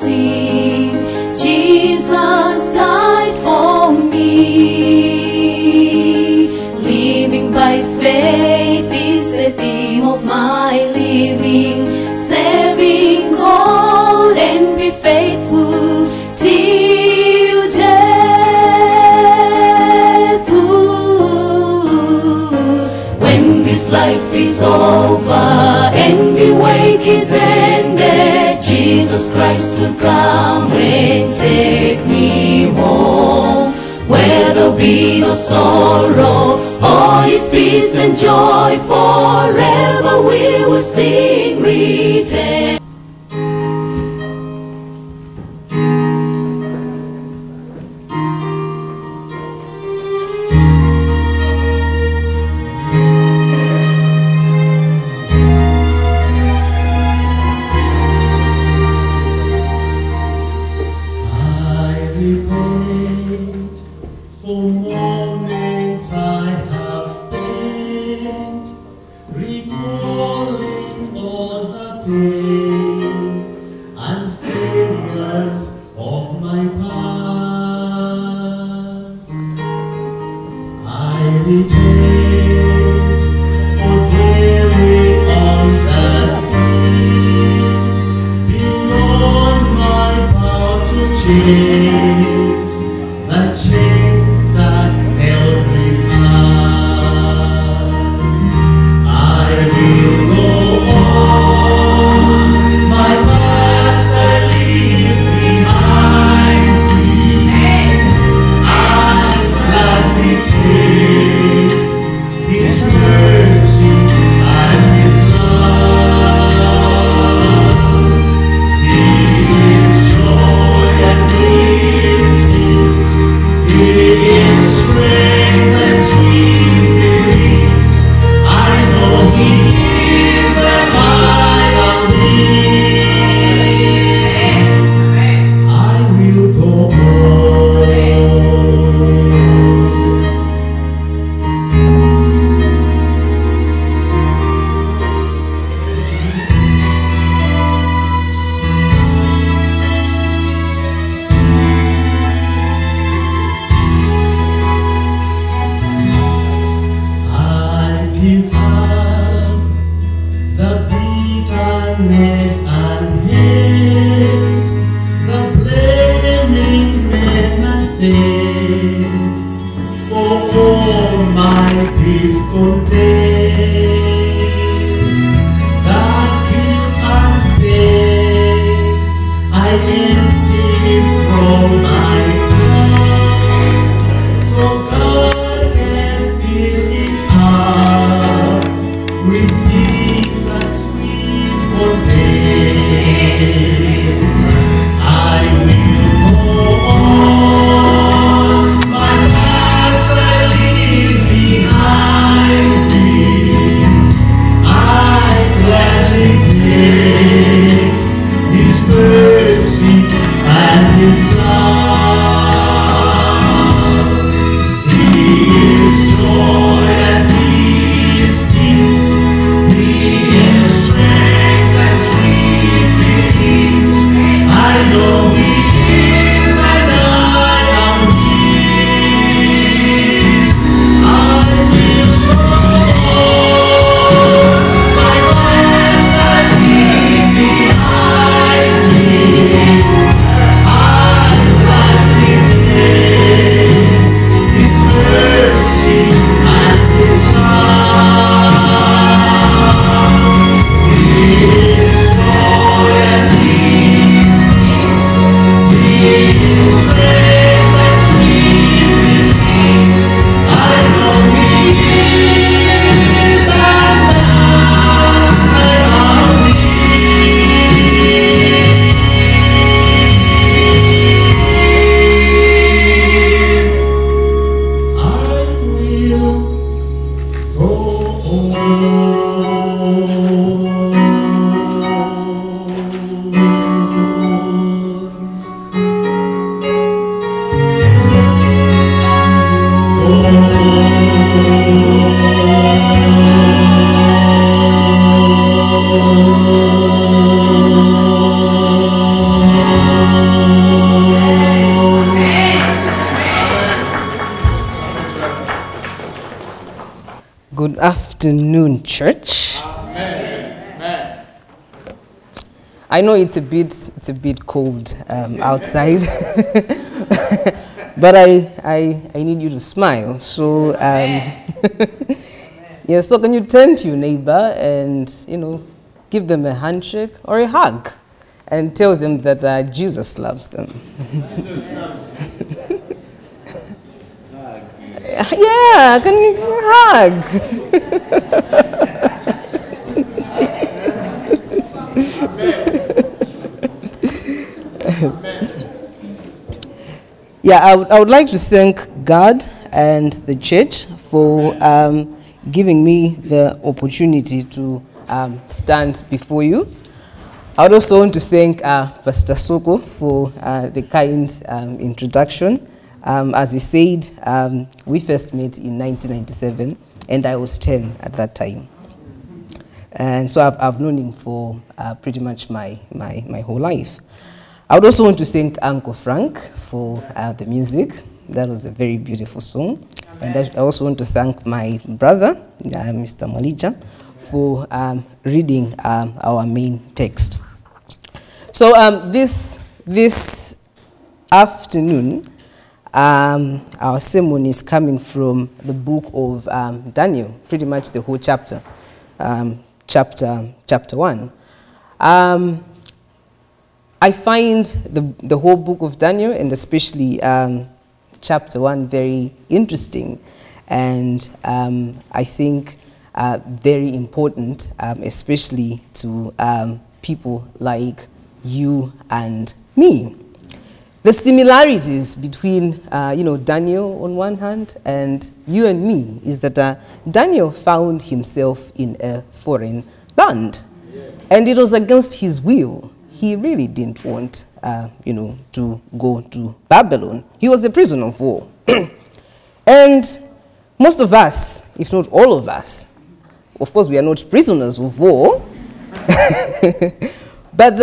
sing, Jesus died for me. Living by faith is the theme of my living, serving God and be faithful till death. When this life is over and the wake is ended, Jesus Christ to come and take me home, where there'll be no sorrow, all His peace and joy, forever we will sing redeemed. So God can fill it up. Good afternoon, church. Amen. I know it's a bit cold outside, but I need you to smile. So yeah. So can you turn to your neighbor and give them a handshake or a hug, and tell them that Jesus loves them. Yeah, can you hug? Yeah, I would like to thank God and the church for giving me the opportunity to stand before you. I would also want to thank Pastor Soko for the kind introduction. As he said, we first met in 1997, and I was 10 at that time. And so I've known him for pretty much my whole life. I would also want to thank Uncle Frank for the music. That was a very beautiful song. And I also want to thank my brother, Mr. Malija, for reading our main text. So this afternoon, our sermon is coming from the book of Daniel, pretty much the whole chapter, chapter 1. I find the whole book of Daniel, and especially chapter 1, very interesting, and I think very important, especially to people like you and me. The similarities between, Daniel on one hand and you and me is that Daniel found himself in a foreign land. Yes. And it was against his will. He really didn't want, to go to Babylon. He was a prisoner of war. And most of us, if not all of us, of course we are not prisoners of war, but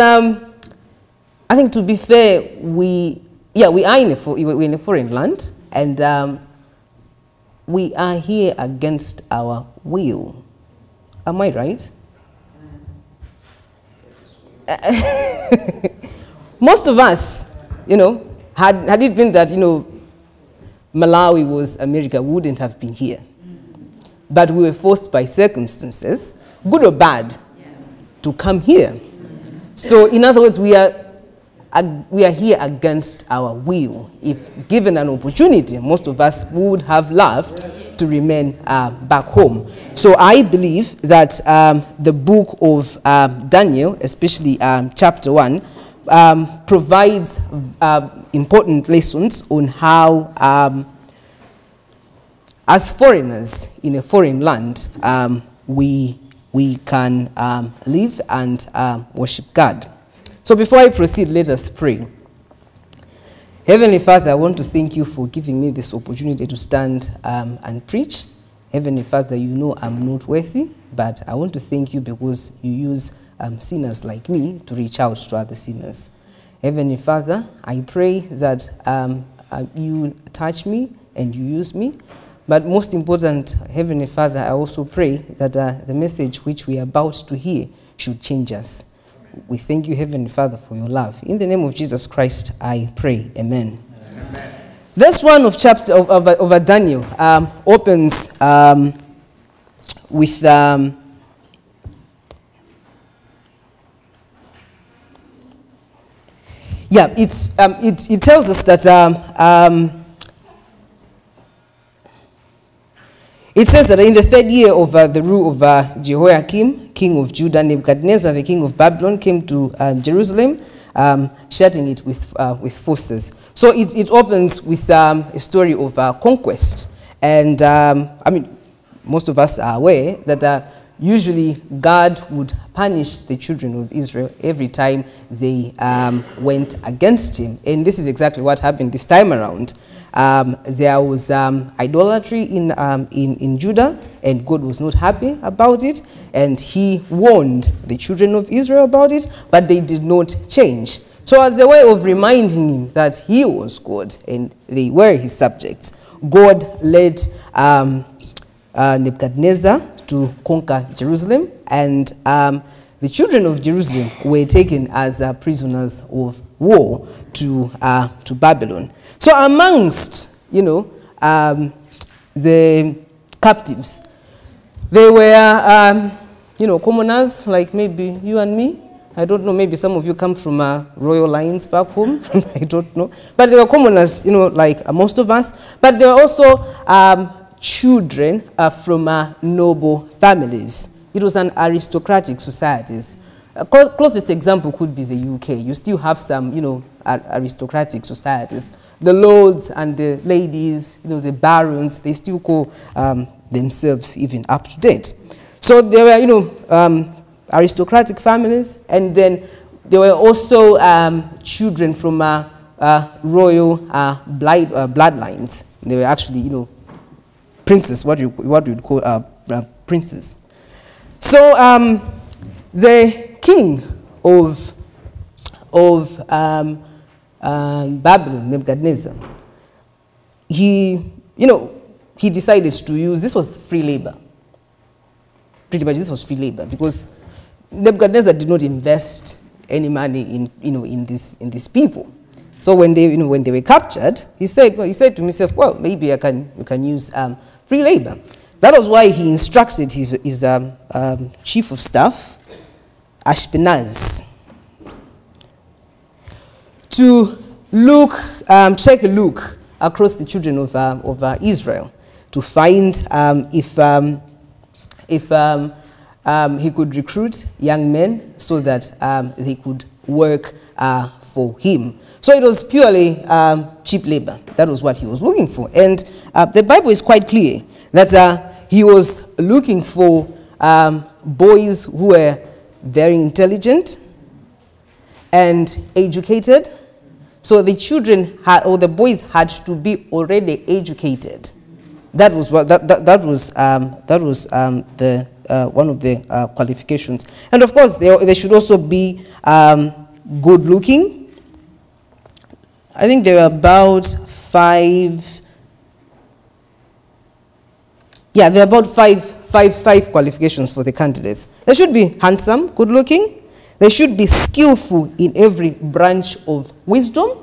I think, to be fair, we are in a foreign land, and we are here against our will. Am I right? Most of us, had it been that, Malawi was America, we wouldn't have been here. But we were forced by circumstances, good or bad, to come here. So, in other words, we are here against our will. If given an opportunity, most of us would have loved to remain back home. So I believe that the book of Daniel, especially chapter 1, provides important lessons on how, as foreigners in a foreign land, we can live and worship God. So before I proceed, let us pray. Heavenly Father, I want to thank you for giving me this opportunity to stand and preach. Heavenly Father, you know I'm not worthy, but I want to thank you because you use sinners like me to reach out to other sinners. Heavenly Father, I pray that you touch me and you use me. But most important, Heavenly Father, I also pray that the message which we are about to hear should change us. We thank you, Heavenly Father, for your love. In the name of Jesus Christ, I pray. Amen. Amen. Verse 1 of chapter of Daniel opens with it tells us that it says that in the third year of the rule of Jehoiakim, king of Judah, Nebuchadnezzar, the king of Babylon, came to Jerusalem, shattering it with forces. So it opens with a story of conquest. And most of us are aware that usually God would punish the children of Israel every time they went against him. And this is exactly what happened this time around. There was idolatry in Judah, and God was not happy about it, and he warned the children of Israel about it, but they did not change. So as a way of reminding him that he was God and they were his subjects, God led Nebuchadnezzar to conquer Jerusalem, and the children of Jerusalem were taken as prisoners of war to Babylon. So amongst, the captives, they were, commoners like maybe you and me. I don't know, maybe some of you come from royal lines back home. I don't know. But they were commoners, like most of us. But there were also children from noble families. It was an aristocratic society. Closest example could be the UK. You still have some, aristocratic societies. The lords and the ladies, the barons, they still call themselves even up to date. So there were, aristocratic families, and then there were also children from royal bloodlines. They were actually, princes, what you'd call princes. So the king of Babylon, Nebuchadnezzar, he decided to use, this was free labor. Pretty much this was free labor, because Nebuchadnezzar did not invest any money in these people. So when they were captured, he said to himself, well, maybe we can use free labor. That was why he instructed his chief of staff, Ashpenaz, to take a look across the children of Israel to find if he could recruit young men so that they could work for him. So it was purely cheap labor. That was what he was looking for. And the Bible is quite clear that he was looking for boys who were very intelligent and educated. So the children or the boys had to be already educated. That was what that was one of the qualifications. And of course, they should also be good looking. I think there were about five. Yeah, there are about five qualifications for the candidates. They should be handsome, good looking. They should be skillful in every branch of wisdom.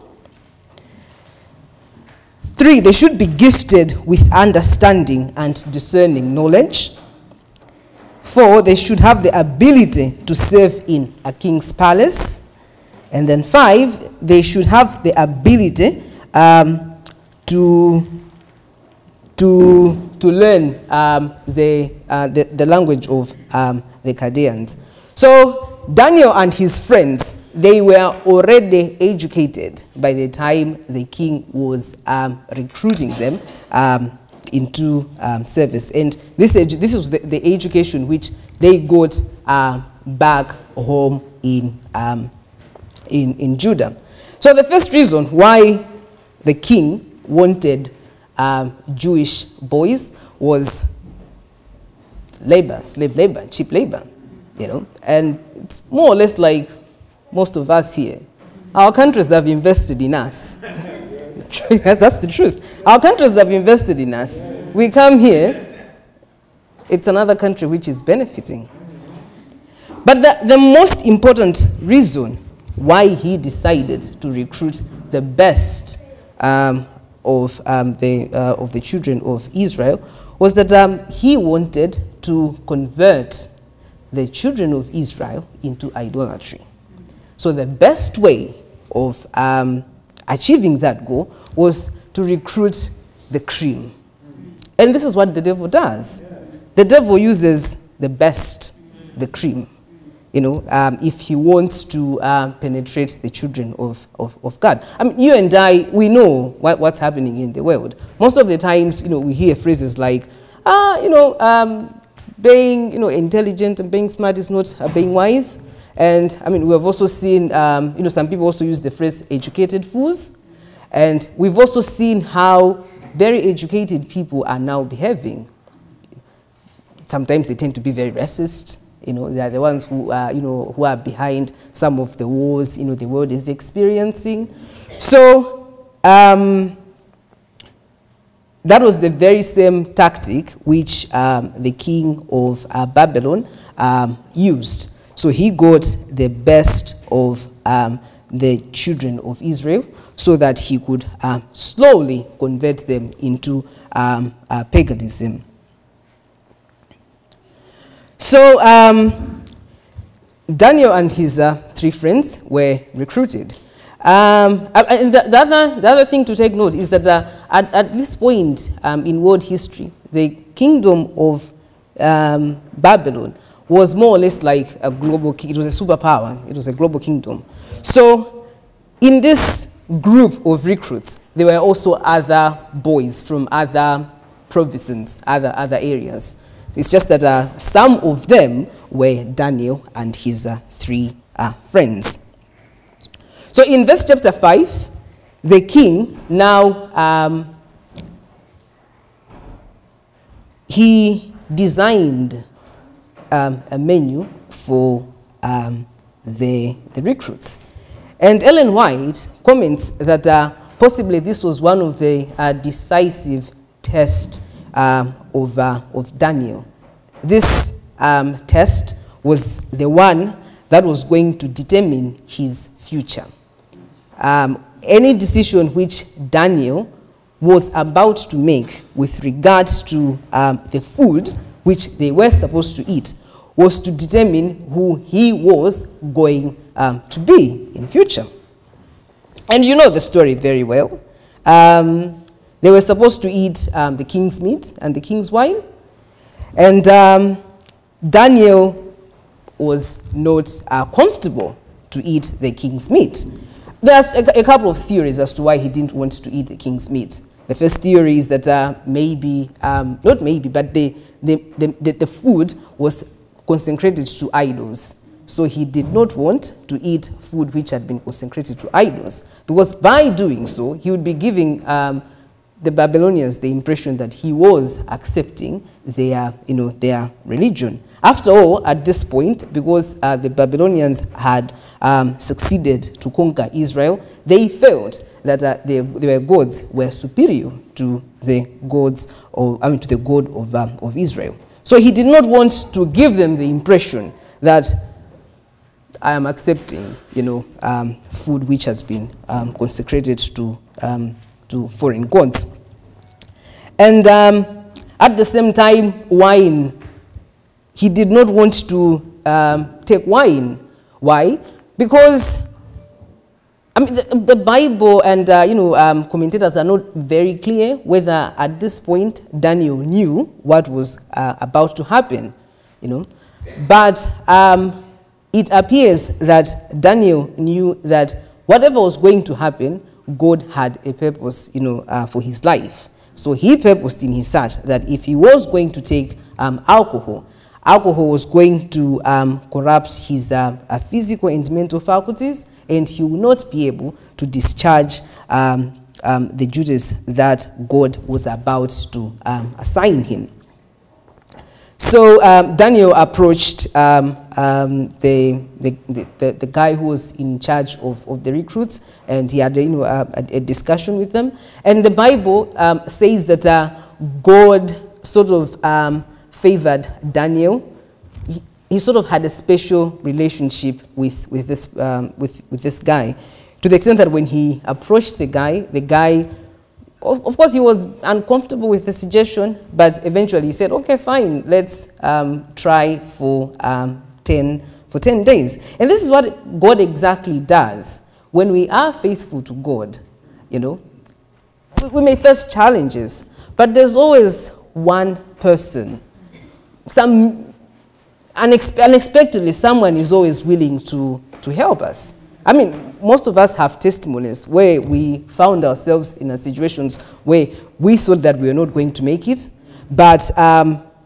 3, they should be gifted with understanding and discerning knowledge. 4, they should have the ability to serve in a king's palace. And then 5, they should have the ability to learn the language of the Chaldeans. So Daniel and his friends, they were already educated by the time the king was recruiting them into service. And this was the education which they got back home in Judah. So the first reason why the king wanted Jewish boys was labor, slave labor, cheap labor, and it's more or less like most of us here. Our countries have invested in us. That's the truth. Our countries have invested in us. We come here, it's another country which is benefiting. But the most important reason why he decided to recruit the best of the children of Israel was that he wanted to convert the children of Israel into idolatry. So the best way of achieving that goal was to recruit the cream. And this is what the devil does. The devil uses the best, the cream, if he wants to penetrate the children of God. I mean, you and I, we know what's happening in the world. Most of the times, we hear phrases like, being, intelligent and being smart is not being wise. And I mean, we have also seen, some people also use the phrase educated fools. And we've also seen how very educated people are now behaving. Sometimes they tend to be very racist. They are the ones who are behind some of the wars, the world is experiencing. So, that was the very same tactic which the king of Babylon used. So he got the best of the children of Israel so that he could slowly convert them into paganism. So Daniel and his 3 friends were recruited. And the other thing to take note is that at this point in world history, the kingdom of Babylon was more or less like a global kingdom. It was a superpower. It was a global kingdom. So in this group of recruits, there were also other boys from other provinces, other areas. It's just that some of them were Daniel and his 3 friends. So in verse chapter 5, the king now, he designed a menu for the recruits. And Ellen White comments that possibly this was one of the decisive tests of Daniel. This test was the one that was going to determine his future. Any decision which Daniel was about to make with regards to the food which they were supposed to eat was to determine who he was going to be in future. And you know the story very well. They were supposed to eat the king's meat and the king's wine. And Daniel was not comfortable to eat the king's meat. There's a couple of theories as to why he didn't want to eat the king's meat. The first theory is that maybe, not maybe, but the food was consecrated to idols. So he did not want to eat food which had been consecrated to idols, because by doing so, he would be giving the Babylonians the impression that he was accepting their religion. After all, at this point, because the Babylonians had succeeded to conquer Israel, they felt that their gods were superior to the gods to the God of Israel. So he did not want to give them the impression that I am accepting, food which has been consecrated to foreign gods. And at the same time, wine. He did not want to take wine. Why? Because the Bible and commentators are not very clear whether at this point Daniel knew what was about to happen. But it appears that Daniel knew that whatever was going to happen, God had a purpose, for his life. So he purposed in his heart that if he was going to take alcohol was going to corrupt his physical and mental faculties, and he will not be able to discharge the duties that God was about to assign him. So Daniel approached the guy who was in charge of the recruits, and he had a discussion with them. And the Bible says that God sort of favored Daniel. He sort of had a special relationship with this guy, to the extent that when he approached the guy, of course, he was uncomfortable with the suggestion, but eventually he said, okay, fine, let's try for 10 days. And this is what God exactly does. When we are faithful to God, we may face challenges, but there's always one person. Unexpectedly, someone is always willing to help us. I mean, most of us have testimonies where we found ourselves in situations where we thought that we were not going to make it, but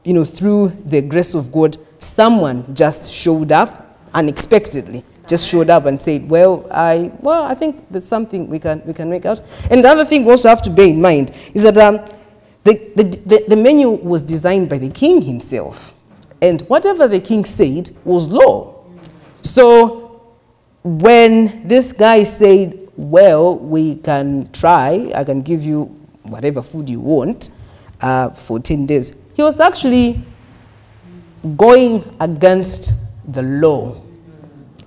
through the grace of God, someone just showed up unexpectedly, just showed up and said, well, I think there's something we can make out. And the other thing we also have to bear in mind is that the menu was designed by the king himself, and whatever the king said was law. So when this guy said, well, we can try, I can give you whatever food you want for 10 days. He was actually going against the law.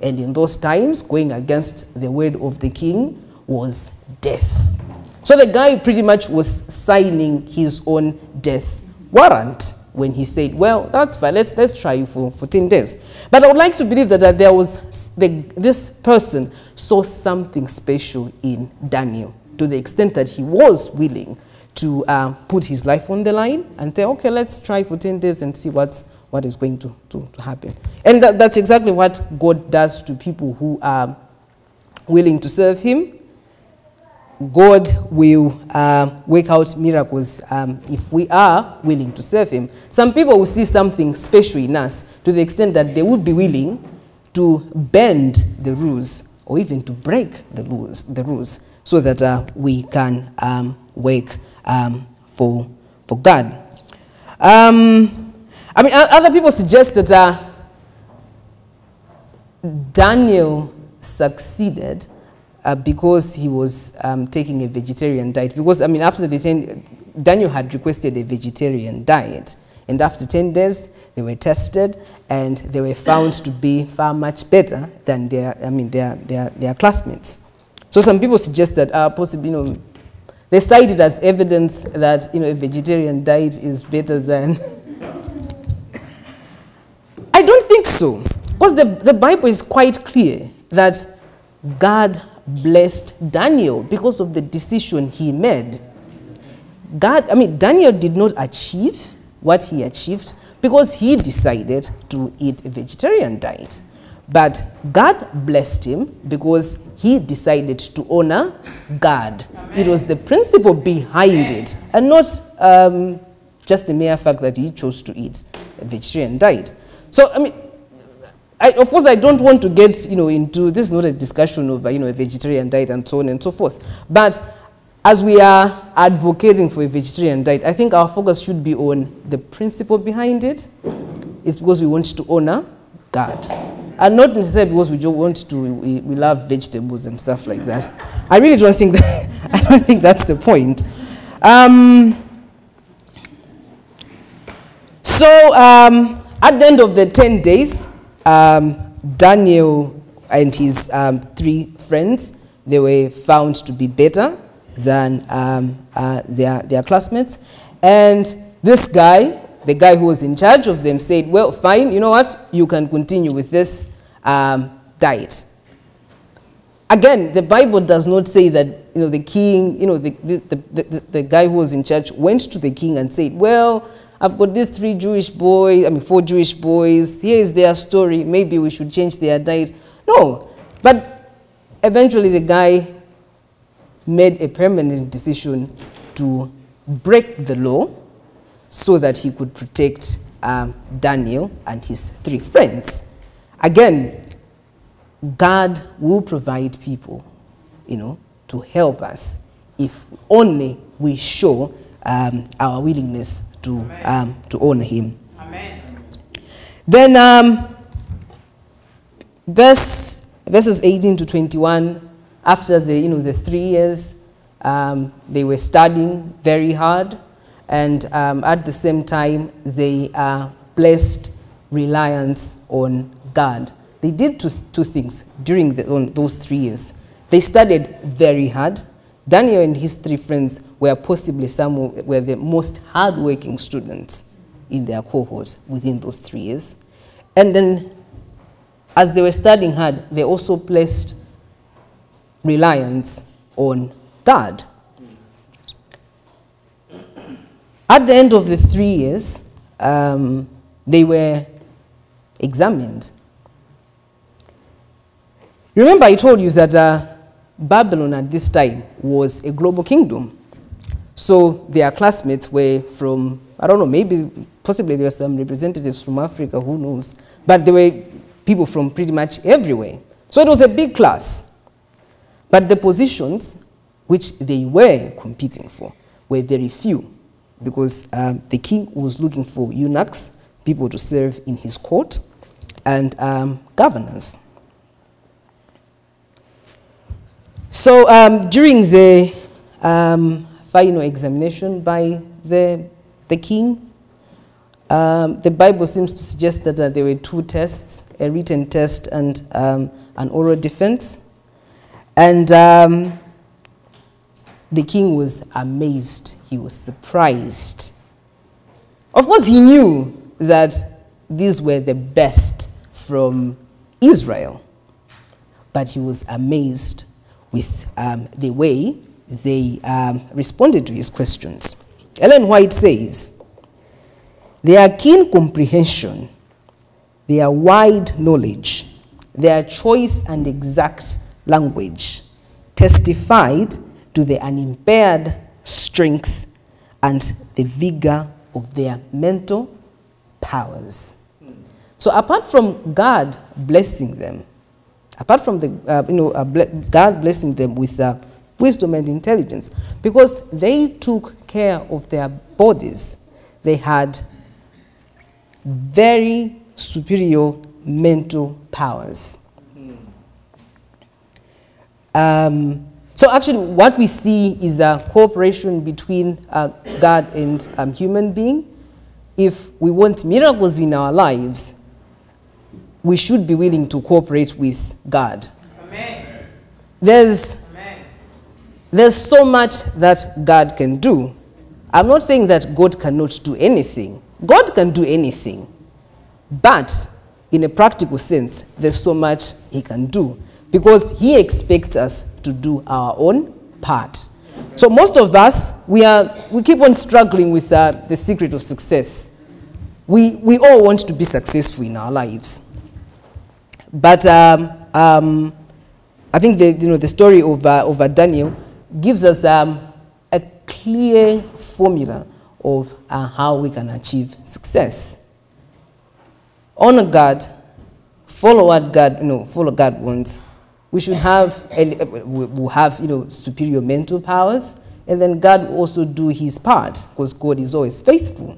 And in those times, going against the word of the king was death. So the guy pretty much was signing his own death warrant when he said, well, that's fine, let's try you for 10 days. But I would like to believe that there was, this person saw something special in Daniel, to the extent that he was willing to put his life on the line and say, okay, let's try for 10 days and see what is going to happen. And that's exactly what God does to people who are willing to serve him. God will work out miracles if we are willing to serve him. Some people will see something special in us to the extent that they would be willing to bend the rules or even to break the rules so that we can work for God. I mean, other people suggest that Daniel succeeded because he was taking a vegetarian diet. Because, I mean, after Daniel had requested a vegetarian diet. And after 10 days, they were tested and they were found to be far much better than their classmates. So some people suggest that possibly, they cite it as evidence that, a vegetarian diet is better than... I don't think so. Because the Bible is quite clear that God blessed Daniel because of the decision he made. Daniel did not achieve what he achieved because he decided to eat a vegetarian diet. But God blessed him because he decided to honor God. Amen. It was the principle behind it, and not just the mere fact that he chose to eat a vegetarian diet. So, of course, I don't want to get, into, this is not a discussion of, a vegetarian diet and so on and so forth. But as we are advocating for a vegetarian diet, I think our focus should be on the principle behind it. It's because we want to honor God. And not necessarily because we love vegetables and stuff like that. I really don't think that, I don't think that's the point. At the end of the 10 days, Daniel and his 3 friends, they were found to be better than their classmates. And this guy, the guy who was in charge of them, said, well, fine, you know what? You can continue with this diet. Again, the Bible does not say that, the king, the guy who was in charge went to the king and said, well, I've got these 4 Jewish boys, here is their story, maybe we should change their diet. No, but eventually the guy made a permanent decision to break the law so that he could protect Daniel and his 3 friends. Again, God will provide people, to help us if only we show our willingness to honor him. Amen. Then verses 18 to 21, after the 3 years, they were studying very hard, and at the same time they placed reliance on God. They did two things during those 3 years. They studied very hard. Daniel and his 3 friends were possibly were the most hardworking students in their cohort within those 3 years. And then, as they were studying hard, they also placed reliance on God. At the end of the 3 years, they were examined. Remember, I told you that Babylon at this time was a global kingdom. So their classmates were from, I don't know, possibly there were some representatives from Africa, who knows. But there were people from pretty much everywhere. So it was a big class. But the positions which they were competing for were very few, because the king was looking for eunuchs, people to serve in his court, and governors. So during the final examination by the king. The Bible seems to suggest that there were two tests, a written test and an oral defense. And the king was amazed. He was surprised. Of course, he knew that these were the best from Israel. But he was amazed with the way they responded to his questions. Ellen White says, their keen comprehension, their wide knowledge, their choice and exact language testified to the unimpaired strength and the vigor of their mental powers. So apart from God blessing them, apart from God blessing them with wisdom and intelligence, because they took care of their bodies, they had very superior mental powers. So actually what we see is a cooperation between God and human being. If we want miracles in our lives, we should be willing to cooperate with God. Amen. There's so much that God can do. I'm not saying that God cannot do anything. God can do anything. But in a practical sense, there's so much he can do, because he expects us to do our own part. So most of us, we keep on struggling with the secret of success. We all want to be successful in our lives. But I think the story of Daniel gives us a clear formula of how we can achieve success. Honor God, follow what God, follow God wants. We should have, we'll have, superior mental powers, and then God will also do his part, because God is always faithful.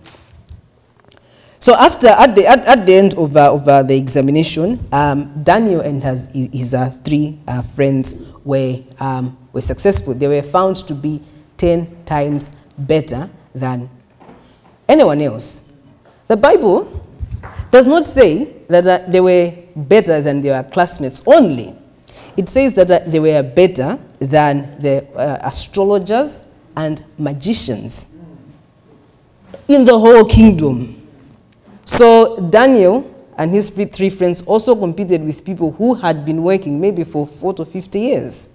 So at the end of the examination, Daniel and his three friends were successful. They were found to be 10 times better than anyone else. The Bible does not say that they were better than their classmates only. It says that they were better than the astrologers and magicians in the whole kingdom. So Daniel and his three friends also competed with people who had been working maybe for 40 or 50 years.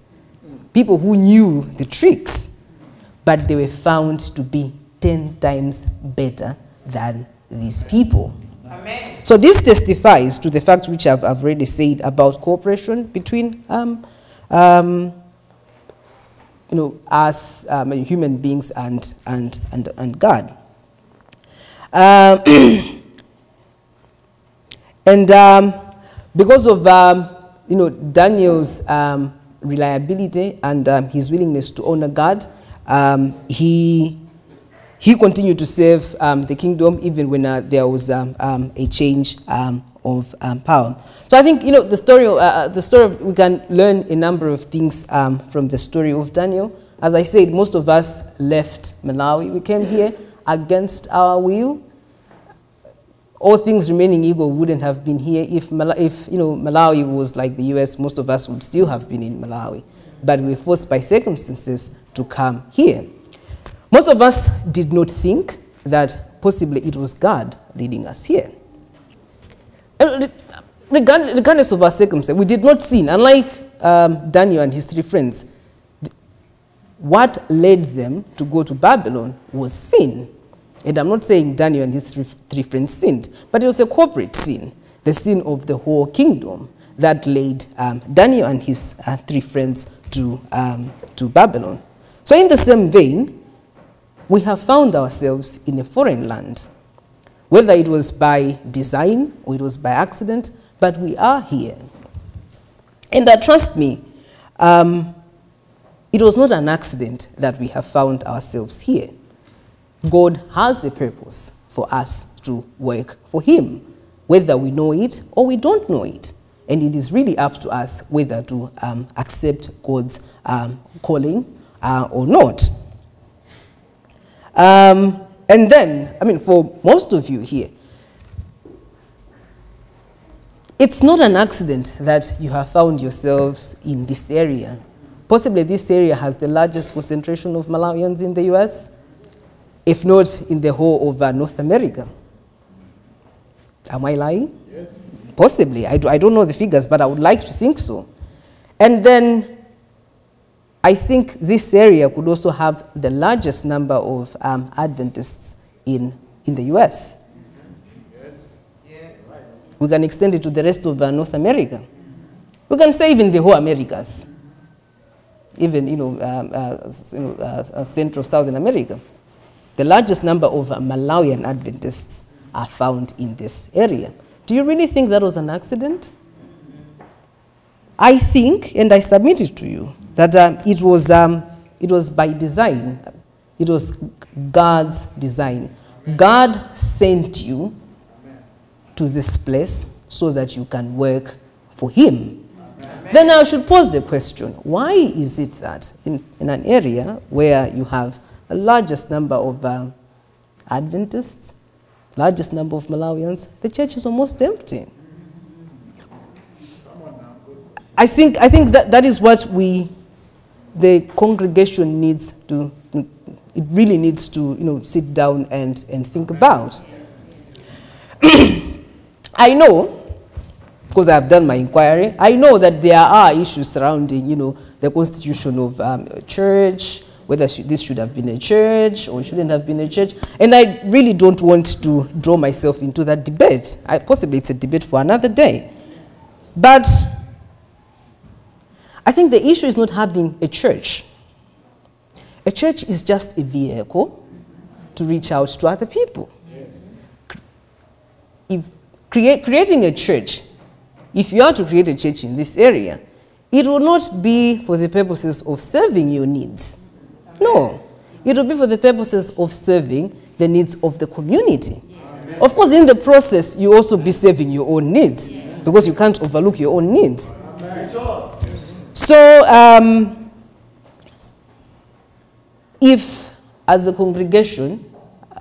People who knew the tricks, but they were found to be 10 times better than these people. Amen. So this testifies to the fact which I've already said about cooperation between us human beings and God. Because of Daniel's reliability and his willingness to honor God, he continued to serve the kingdom even when there was a change of power. So I think the story we can learn a number of things from the story of Daniel. As I said, most of us left Malawi. We came here against our will. All things remaining equal, wouldn't have been here. If Malawi was like the US, most of us would still have been in Malawi. But we were forced by circumstances to come here. Most of us did not think that possibly it was God leading us here. Regardless of our circumstances, we did not sin. Unlike Daniel and his three friends, what led them to go to Babylon was sin. And I'm not saying Daniel and his three friends sinned, but it was a corporate sin, the sin of the whole kingdom that led Daniel and his three friends to Babylon. So in the same vein, we have found ourselves in a foreign land, whether it was by design or it was by accident, but we are here. And trust me, it was not an accident that we have found ourselves here. God has a purpose for us to work for him, whether we know it or we don't know it. And it is really up to us whether to accept God's calling or not. And then, I mean, for most of you here, it's not an accident that you have found yourselves in this area. Possibly this area has the largest concentration of Malawians in the US, if not in the whole of North America. Am I lying? Yes. Possibly. I don't know the figures, but I would like to think so. And then I think this area could also have the largest number of Adventists in the US. Yes. Yeah. We can extend it to the rest of North America. We can say even the whole Americas, even Central Southern America. The largest number of Malawian Adventists are found in this area. Do you really think that was an accident? I think, and I submit it to you, that it was by design. It was God's design. God sent you to this place so that you can work for Him. Amen. Then I should pose the question, why is it that in an area where you have the largest number of Adventists, largest number of Malawians, the church is almost empty? I think that is what the congregation needs to, it really needs to, sit down and think about. I know, because I have done my inquiry, I know that there are issues surrounding, the constitution of a church, whether this should have been a church or shouldn't have been a church. And I really don't want to draw myself into that debate. Possibly it's a debate for another day. But I think the issue is not having a church. A church is just a vehicle to reach out to other people. Yes. If creating a church, if you are to create a church in this area, it will not be for the purposes of serving your needs. No, it will be for the purposes of serving the needs of the community. Amen. Of course, in the process, you also be serving your own needs, because you can't overlook your own needs. Amen. So, if as a congregation,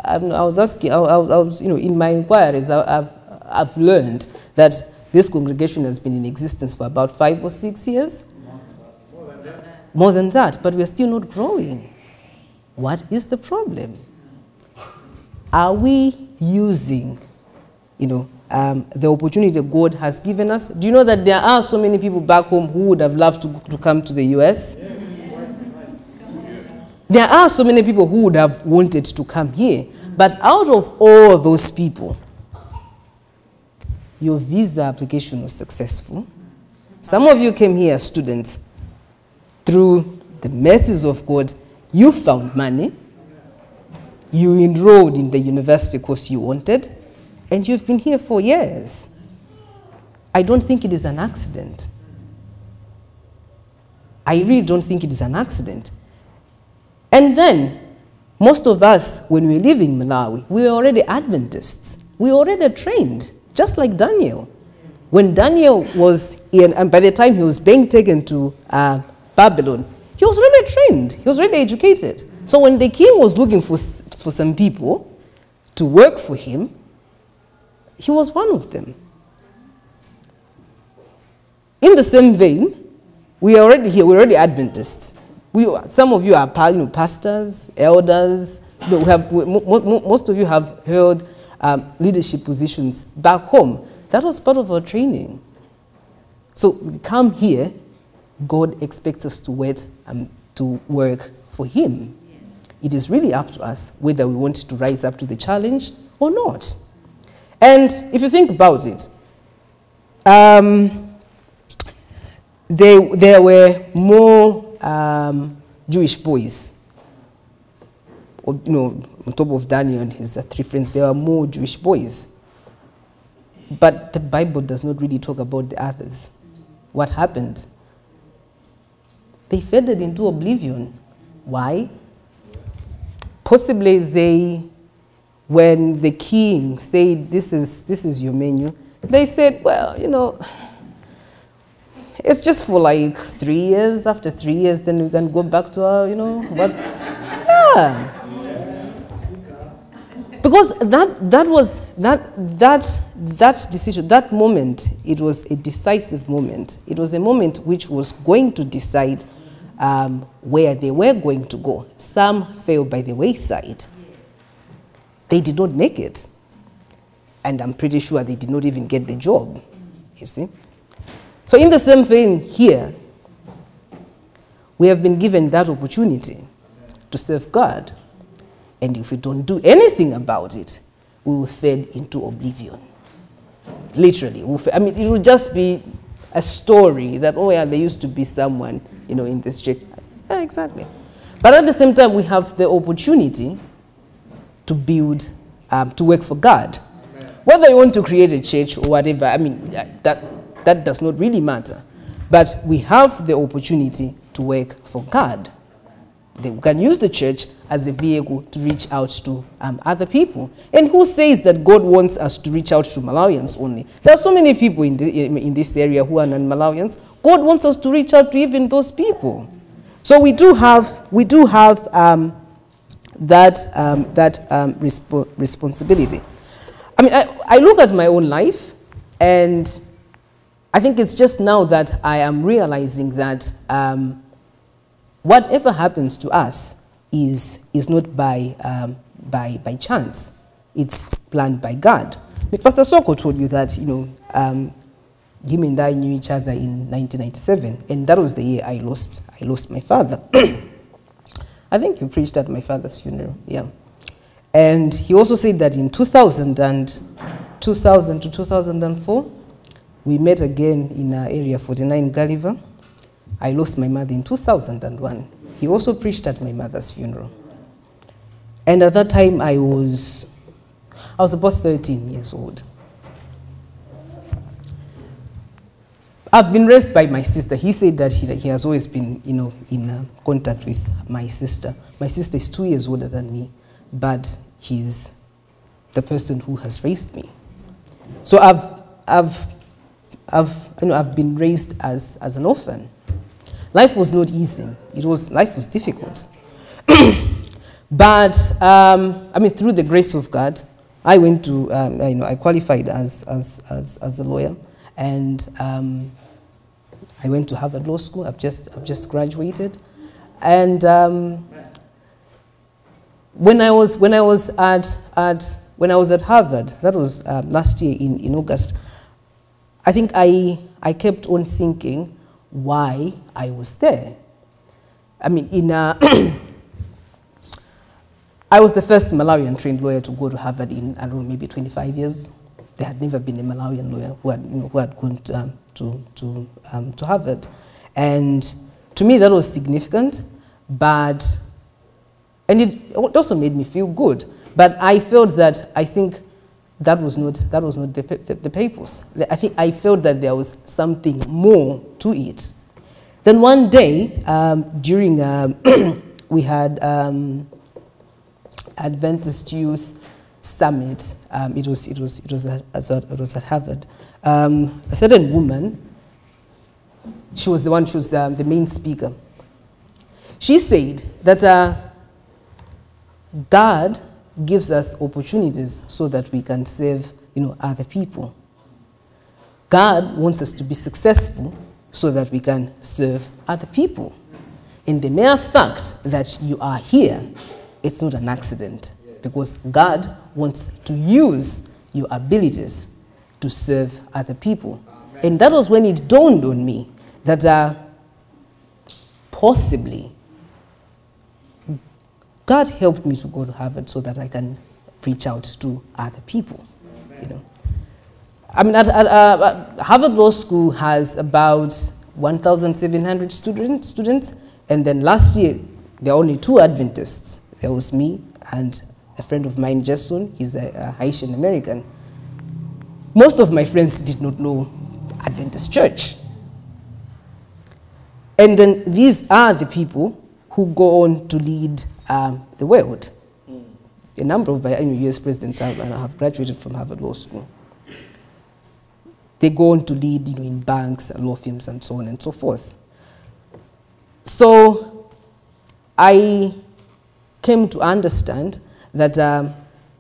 I was asking, I was, in my inquiries, I've learned that this congregation has been in existence for about 5 or 6 years. More than that, but we're still not growing. What is the problem? Are we using, the opportunity God has given us? Do you know that there are so many people back home who would have loved to come to the US? Yes. There are so many people who would have wanted to come here. But out of all those people, your visa application was successful. Some of you came here as students. Through the mercies of God, you found money. You enrolled in the university course you wanted. And you've been here for years. I don't think it is an accident. I really don't think it is an accident. And then, most of us, when we live in Malawi, we are already Adventists. We already trained, just like Daniel. When Daniel was in, and by the time he was being taken to Babylon, he was already trained. He was already educated. So when the king was looking for some people to work for him, he was one of them. In the same vein, we are already here. We're already Adventists. Some of you are pastors, elders. Most of you have held leadership positions back home. That was part of our training. So we come here. God expects us to wait and to work for Him. Yes. It is really up to us whether we want to rise up to the challenge or not. And if you think about it, there were more Jewish boys. On top of Daniel and his 3 friends, there were more Jewish boys. But the Bible does not really talk about the others. What happened? They faded into oblivion. Why? Possibly when the king said, this is your menu, they said, well, it's just for like 3 years. After 3 years, then we can go back to our, what? Yeah. Because that decision, that moment, it was a decisive moment. It was a moment which was going to decide where they were going to go. Some fell by the wayside. They did not make it. And I'm pretty sure they did not even get the job, you see. So in the same vein here, we have been given that opportunity to serve God. And if we don't do anything about it, we will fade into oblivion. Literally. I mean, it will just be a story that, oh yeah, there used to be someone, you know, in this church. Yeah, exactly. But at the same time, we have the opportunity to build, to work for God. Amen. Whether you want to create a church or whatever, I mean, that does not really matter. But we have the opportunity to work for God. We can use the church as a vehicle to reach out to other people. And who says that God wants us to reach out to Malawians only? There are so many people in this area who are non-Malawians. God wants us to reach out to even those people. So we do have that responsibility. I mean, I look at my own life, and I think it's just now that I am realizing that whatever happens to us is not by chance. It's planned by God. Pastor Soko told you that, you know, him and I knew each other in 1997, and that was the year I lost my father. I think you preached at my father's funeral, yeah. And he also said that in 2000 to 2004, we met again in area 49 Gulliver. I lost my mother in 2001. He also preached at my mother's funeral. And at that time, I was about 13 years old. I've been raised by my sister. He said that he has always been, you know, in contact with my sister. My sister is 2 years older than me, but he's the person who has raised me. So I've been raised as an orphan. Life was not easy. Life was difficult. But I mean, through the grace of God, I went to I qualified as a lawyer, and I went to Harvard Law School. I've just graduated, and when I was at Harvard, that was last year in August, I think I kept on thinking why I was there. I mean, I was the first Malawian trained lawyer to go to Harvard in, I don't know, maybe 25 years. There had never been a Malawian lawyer who had gone to Harvard. And to me, that was significant, and it also made me feel good. But I felt that, I think that was not the purpose. I felt that there was something more to it. Then one day, during we had Adventist Youth Summit. It was at Harvard. A certain woman, she was the main speaker. She said that God gives us opportunities so that we can serve, you know, other people. God wants us to be successful so that we can serve other people. And the mere fact that you are here, it's not an accident, because God wants to use your abilities to serve other people. And that was when it dawned on me that possibly God helped me to go to Harvard so that I can reach out to other people. You know, I mean, Harvard Law School has about 1,700 students, and then last year there are only 2 Adventists. There was me and a friend of mine, Jason. He's a Haitian American. Most of my friends did not know Adventist Church. And then these are the people who go on to lead the world. A number of US presidents have graduated from Harvard Law School. They go on to lead, you know, in banks, law firms, and so on and so forth. So I came to understand that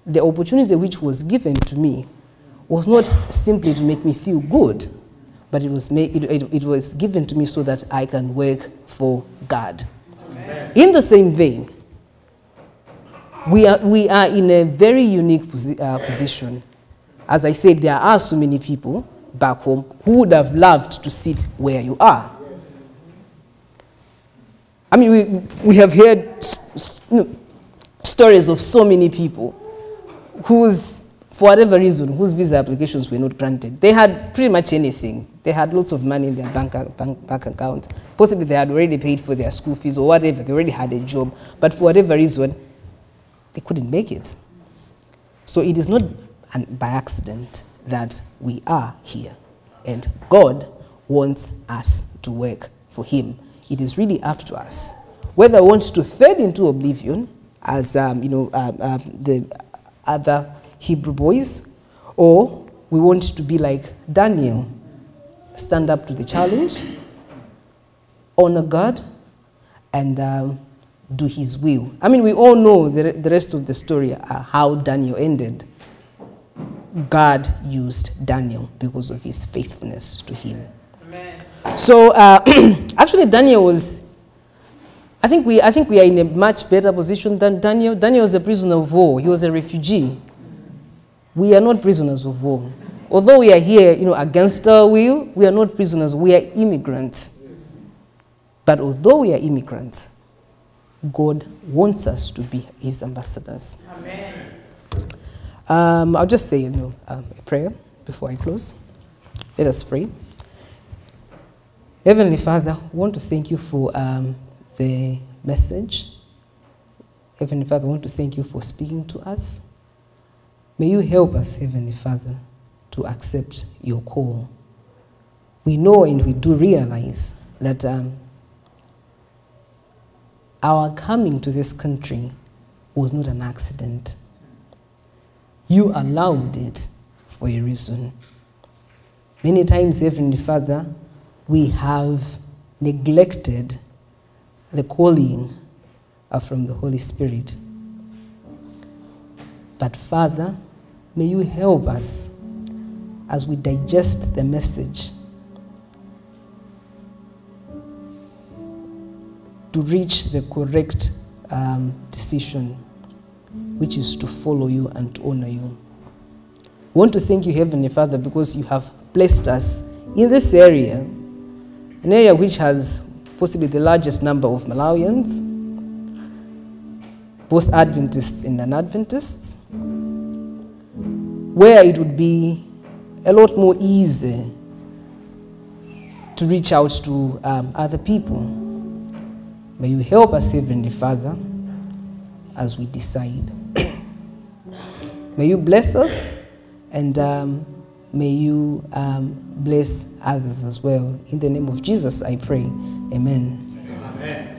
the opportunity which was given to me was not simply to make me feel good, but it was given to me so that I can work for God. Amen. In the same vein, we are in a very unique position. As I said, there are so many people back home who would have loved to sit where you are. I mean, we have heard stories of so many people whose, for whatever reason, whose visa applications were not granted. They had pretty much anything. They had lots of money in their bank account. Possibly they had already paid for their school fees or whatever. They already had a job. But for whatever reason, they couldn't make it. So it is not by accident that we are here. And God wants us to work for him. It is really up to us. Whether we want to fade into oblivion, as the other Hebrew boys, or we want to be like Daniel, stand up to the challenge, honor God, and do his will. I mean, we all know the rest of the story, how Daniel ended. God used Daniel because of his faithfulness to him. Amen. So actually Daniel was, I think we are in a much better position than Daniel. Daniel was a prisoner of war. He was a refugee. We are not prisoners of war. Although we are here, against our will, we are not prisoners. We are immigrants. But although we are immigrants, God wants us to be his ambassadors. Amen. I'll just say, a prayer before I close. Let us pray. Heavenly Father, I want to thank you for the message. Heavenly Father, I want to thank you for speaking to us. May you help us, Heavenly Father, to accept your call. We know and we do realize that our coming to this country was not an accident. You allowed it for a reason. Many times, Heavenly Father, we have neglected the calling from the Holy Spirit. But Father, may you help us as we digest the message to reach the correct decision, which is to follow you and to honor you. We want to thank you, Heavenly Father, because you have placed us in this area, an area which has possibly the largest number of Malawians, both Adventists and non-Adventists, where it would be a lot more easy to reach out to other people. May you help us, Heavenly Father, as we decide. May you bless us, and may you bless others as well. In the name of Jesus, I pray. Amen. Amen.